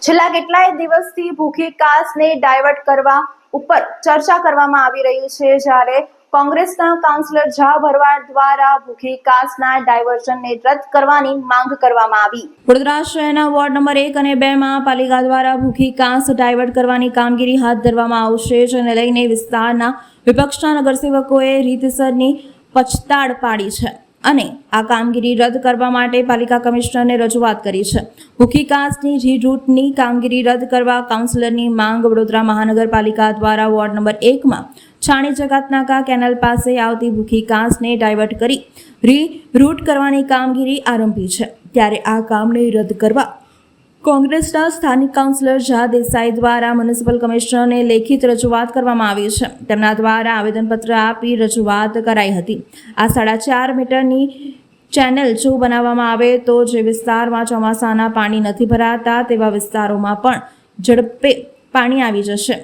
છેલ્લા કેટલાય દિવસથી ભૂખી કાસને ડાયવર્ટ કરવા ઉપર ચર્ચા કરવામાં આવી રહી છે, જ્યારે કોંગ્રેસના કાઉન્સિલર ઝા ભરવાડ દ્વારા ભૂખી કાસના ડાયવર્ઝનને રદ કરવાની માંગ કરવામાં આવી। વડોદરા શહેરના વોર્ડ નંબર 1 અને 2 માં પાલિકા દ્વારા ભૂખી કાસ ડાયવર્ટ કરવાની કામગીરી હાથ ધરવામાં આવશે, જેને લઈને વિસ્તારના વિપક્ષના નગરસેવકોએ રીતસરની પછતાડ પાડી છે અને આ કામગીરી રદ કરવા માટે પાલિકા કમિશનરને રજૂઆત કરી છે। ભૂખી કાસની રીરૂટની કામગીરી રદ કરવા કાઉન્સિલરની માંગ વડોદરા મહાનગરપાલિકા દ્વારા વોર્ડ નંબર 1 માં છાણી જકાતનાકા કેનાલ પાસે આવતી ભૂખી કાસને ડાયવર્ટ કરી રીરૂટ કરવાની કામગીરી આરંભી છે, ત્યારે આ કામને રદ કરવા કોંગ્રેસના સ્થાનિક કાઉન્સિલર ઝા દેસાઈ દ્વારા મ્યુનિસિપલ કમિશનરને લેખિત રજૂઆત કરવામાં આવી છે। તેમના દ્વારા આવેદનપત્ર આપી રજૂઆત કરાઈ હતી। આ 4.5 મીટરની ચેનલ જો બનાવવામાં આવે તો જે વિસ્તારમાં ચોમાસાના પાણી નથી ભરાતા તેવા વિસ્તારોમાં પણ ઝડપે પાણી આવી જશે।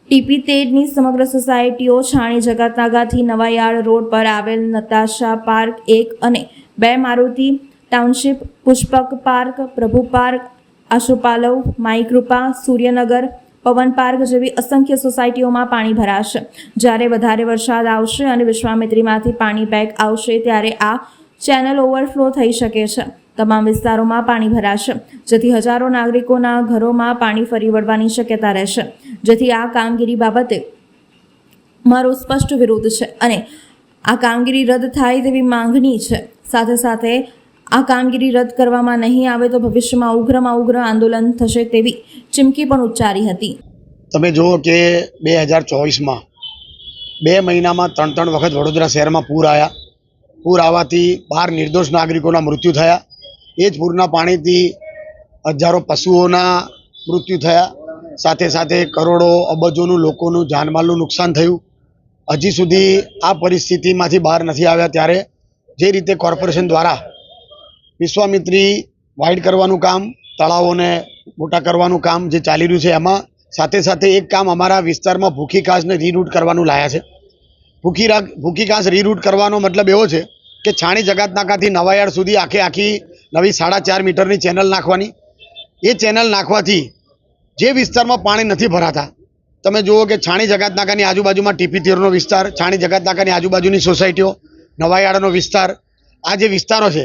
ટીપી13ની સમગ્ર સોસાયટીઓ છાણી જકાતનાકાથી નવાયાર્ડ રોડ પર આવેલ નતાશા પાર્ક 1 અને 2, મારુતિ ટાઉનશીપ, પુષ્પક પાર્ક, પ્રભુ પાર્ક, આશુપાલવ, માઈકૃપા, સૂર્યનગર, પવન પાર્ક જેવી અસંખ્ય સોસાયટીઓમાં પાણી ભરાશે। જ્યારે વધારે વરસાદ આવશે અને વિશ્વામિત્રીમાંથી પાણી બેક આવશે ત્યારે આ ચેનલ ઓવરફ્લો થઈ શકે છે। તમામ વિસ્તારોમાં પાણી ભરાશે, જેથી હજારો નાગરિકોના ઘરોમાં પાણી ફરી વળવાની શક્યતા રહેશે, જેથી આ કામગીરી બાબતે મારો સ્પષ્ટ વિરોધ છે અને આ કામગીરી રદ થાય તેવી માંગણી છે। સાથે સાથે આ કામગીરી રદ કરવામાં નહીં આવે તો ભવિષ્યમાં ઉગ્રમાં ઉગ્ર આંદોલન થશે તેવી ચીમકી પણ ઉચ્ચારી હતી। તમે જુઓ કે 2024માં 2 મહિનામાં 3 વખત વડોદરા શહેરમાં પૂર આવ્યા। પૂર આવવાથી 12 નિર્દોષ નાગરિકોના મૃત્યુ થયા। એ જ પૂરના પાણીથી હજારો પશુઓના મૃત્યુ થયા, સાથે સાથે કરોડો અબજોનું લોકોનું જાનમાલનું નુકસાન થયું। હજી સુધી આ પરિસ્થિતિમાંથી બહાર નથી આવ્યા, ત્યારે જે રીતે કોર્પોરેશન દ્વારા વિશ્વામિત્રી વાઇડ કરવાનું કામ, તળાવોને મોટા કરવાનું કામ જે ચાલી રહ્યું છે, એમાં સાથે સાથે એક કામ અમારા વિસ્તારમાં ભૂખી કાસને રીરૂટ કરવાનું લાયા છે। ભૂખી કાસ રીરૂટ કરવાનો મતલબ એવો છે કે છાણી જકાતનાકાથી નવાયાર્ડ સુધી આખી નવી 4.5 મીટરની ચેનલ નાખવાની। એ ચેનલ નાખવાથી જે વિસ્તારમાં પાણી નથી ભરાતા, તમે જુઓ કે છાણી જકાતનાકાની આજુબાજુમાં ટીપી13નો વિસ્તાર, છાણી જકાતનાકાની આજુબાજુની સોસાયટીઓ, નવાયાર્ડનો વિસ્તાર, આ જે વિસ્તારો છે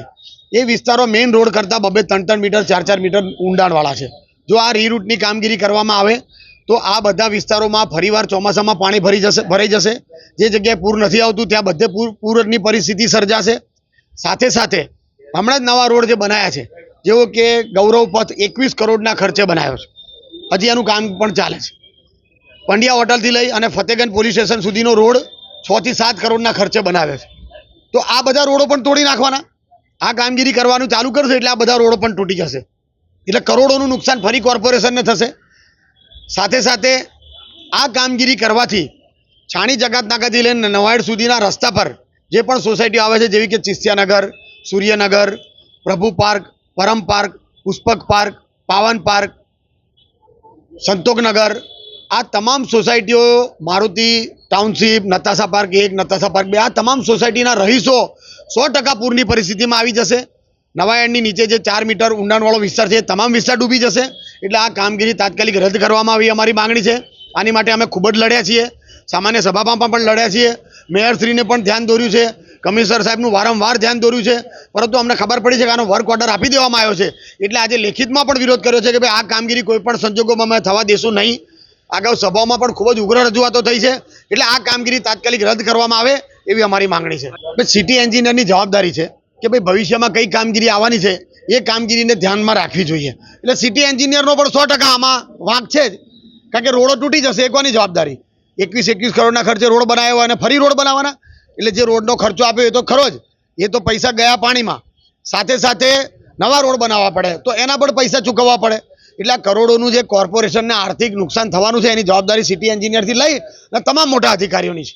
એ વિસ્તારો મેઇન રોડ કરતાં 2-3 મીટર 4-4 મીટર ઊંડાણવાળા છે। જો આ રીરૂટની કામગીરી કરવામાં આવે તો આ બધા વિસ્તારોમાં ફરીવાર ચોમાસામાં પાણી ભરાઈ જશે। જે જગ્યાએ પૂર નથી આવતું ત્યાં બધે પૂરની પરિસ્થિતિ સર્જાશે। સાથે સાથે હમણાં જ નવા રોડ જે બનાવ્યા છે, જેવો કે ગૌરવ પથ 21 કરોડના ખર્ચે બનાવ્યો છે, હજી એનું કામ પણ ચાલે છે। પંડ્યા હોટલથી લઈ અને ફતેગંજ પોલીસ સ્ટેશન સુધીનો રોડ 6 થી 7 કરોડના ખર્ચે બનાવ્યો છે। તો આ બધા રોડો પણ તોડી નાખવાના। આ કામગીરી કરવાનું ચાલુ કરશે એટલે આ બધા રોડો પણ તૂટી જશે, એટલે કરોડોનું નુકસાન ફરી કોર્પોરેશનને થશે। સાથે સાથે આ કામગીરી કરવાથી છાણી જકાતનાકાથી લઈને નવાયાર્ડ સુધીના રસ્તા પર જે પણ સોસાયટીઓ આવે છે, જેવી કે Chistiyanagar, Suryanagar, Prabhu Park, Param Park, Pushpak Park, Pavan Park, Santoknagar, આ તમામ સોસાયટીઓ, Maruti Township, Natasha Park 1, Natasha Park 2, આ તમામ સોસાયટીના રહીશો 100% પૂરની પરિસ્થિતિમાં આવી જશે। નવાયાર્ડની નીચે જે 4 મીટર ઊંડાણવાળો વિસ્તાર છે, તમામ વિસ્તાર ડૂબી જશે। એટલે આ કામગીરી તાત્કાલિક રદ કરવામાં આવી અમારી માંગણી છે। આની માટે અમે ખૂબ જ લડ્યા છીએ, સામાન્ય સભામાં પણ લડ્યા છીએ, મેયરશ્રીને પણ ધ્યાન દોર્યું છે, કમિશનર સાહેબનું વારંવાર ધ્યાન દોર્યું છે, પરંતુ અમને ખબર પડી છે કે આનો વર્ક ઓર્ડર આપી દેવામાં આવ્યો છે। એટલે આજે લેખિતમાં પણ વિરોધ કર્યો છે કે ભાઈ આ કામગીરી કોઈ પણ સંજોગોમાં અમે થવા દેશું નહીં। અગાઉ સભાઓમાં પણ ખૂબ જ ઉગ્ર રજૂઆતો થઈ છે, એટલે આ કામગીરી તાત્કાલિક રદ કરવામાં આવે એવી અમારી માંગણી છે। સિટી એન્જિનિયરની જવાબદારી છે કે ભાઈ ભવિષ્યમાં કઈ કામગીરી આવવાની છે એ કામગીરીને ધ્યાનમાં રાખવી જોઈએ। એટલે સિટી એન્જિનિયરનો પણ 100% આમાં વાંક છે જ, કારણ કે રોડો તૂટી જશે એ કોની જવાબદારી? 21 કરોડના ખર્ચે રોડ બનાવ્યો અને ફરી રોડ બનાવવાના, એટલે જે રોડનો ખર્ચો આપ્યો એ તો ખરો જ, એ તો પૈસા ગયા પાણીમાં। સાથે સાથે નવા રોડ બનાવવા પડે તો એના પણ પૈસા ચૂકવવા પડે। એટલે આ કરોડોનું જે કોર્પોરેશનને આર્થિક નુકસાન થવાનું છે એની જવાબદારી સિટી એન્જિનિયરથી લઈ અને તમામ મોટા અધિકારીઓની છે।